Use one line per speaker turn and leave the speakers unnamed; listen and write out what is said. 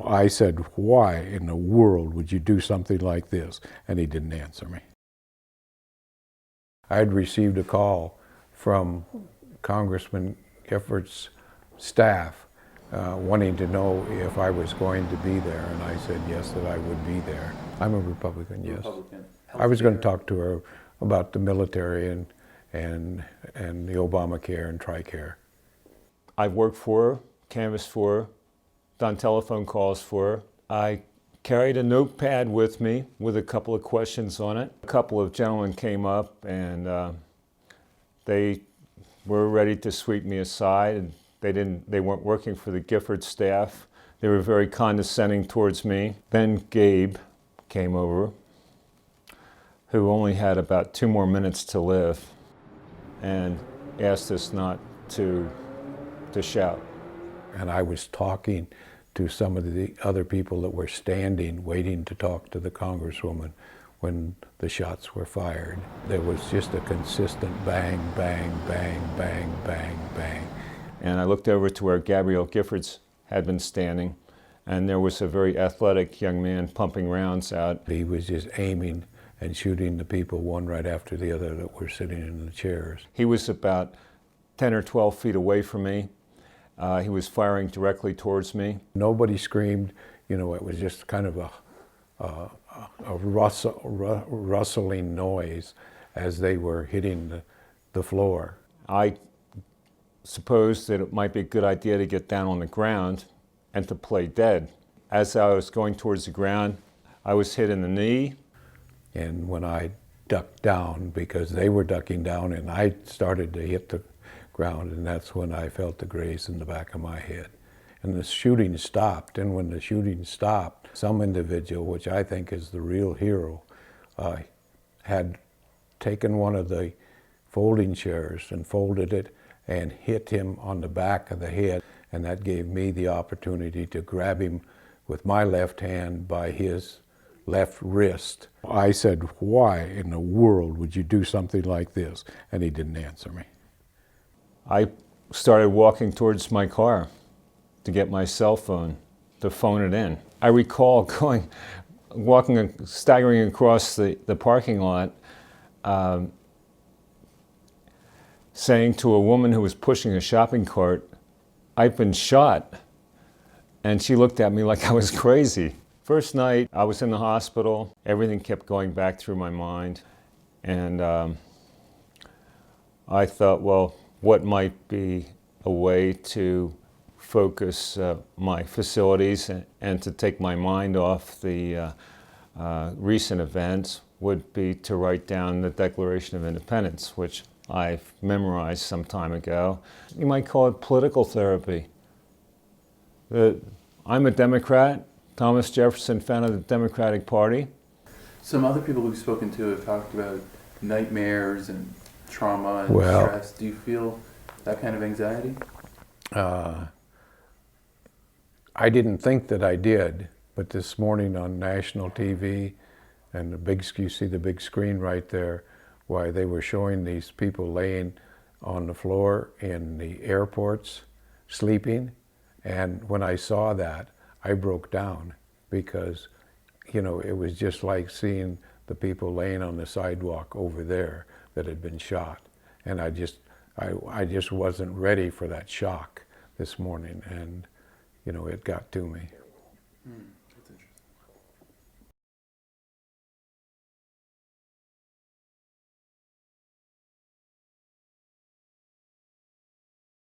I said, why in the world would you do something like this? And he didn't answer me. I had received a call from Congressman Giffords' staff wanting to know if I was going to be there, and I said yes, that I would be there. I'm a Republican, yes.
Republican.
I was going to talk to her about the military and the Obamacare and TRICARE.
I've worked for her, canvassed for her, done telephone calls for her. I carried a notepad with me with a couple of questions on it. A couple of gentlemen came up and they were ready to sweep me aside, and they weren't working for the Gifford staff. They were very condescending towards me. Then Gabe came over, who only had about 2 more minutes to live, and asked us not to shout.
And I was talking to some of the other people that were standing, waiting to talk to the Congresswoman when the shots were fired. There was just a consistent bang, bang, bang, bang, bang, bang.
And I looked over to where Gabrielle Giffords had been standing, and there was a very athletic young man pumping rounds out.
He was just aiming and shooting the people one right after the other that were sitting in the chairs.
He was about 10 or 12 feet away from me. He was firing directly towards me.
Nobody screamed, you know, it was just kind of a rustling noise as they were hitting the floor.
I supposed that it might be a good idea to get down on the ground and to play dead. As I was going towards the ground, I was hit in the knee.
And when I ducked down, because they were ducking down, and I started to hit the ground, and that's when I felt the graze in the back of my head. And the shooting stopped, and when the shooting stopped, some individual, which I think is the real hero, had taken one of the folding chairs and folded it and hit him on the back of the head, and that gave me the opportunity to grab him with my left hand by his left wrist. I said, why in the world would you do something like this? And he didn't answer me.
I started walking towards my car to get my cell phone, to phone it in. I recall staggering across the parking lot, saying to a woman who was pushing a shopping cart, "I've been shot." And she looked at me like I was crazy. First night, I was in the hospital. Everything kept going back through my mind. And I thought, well, what might be a way to focus my facilities and to take my mind off the recent events would be to write down the Declaration of Independence, which I've memorized some time ago. You might call it political therapy. I'm a Democrat. Thomas Jefferson founded the Democratic Party.
Some other people we've spoken to have talked about nightmares and trauma and stress. Do you feel that kind of anxiety?
I didn't think that I did, but this morning on national TV, and you see the big screen right there, why they were showing these people laying on the floor in the airports, sleeping. And when I saw that, I broke down because, you know, it was just like seeing the people laying on the sidewalk over there that had been shot. And I just wasn't ready for that shock this morning, and, you know, it got to me.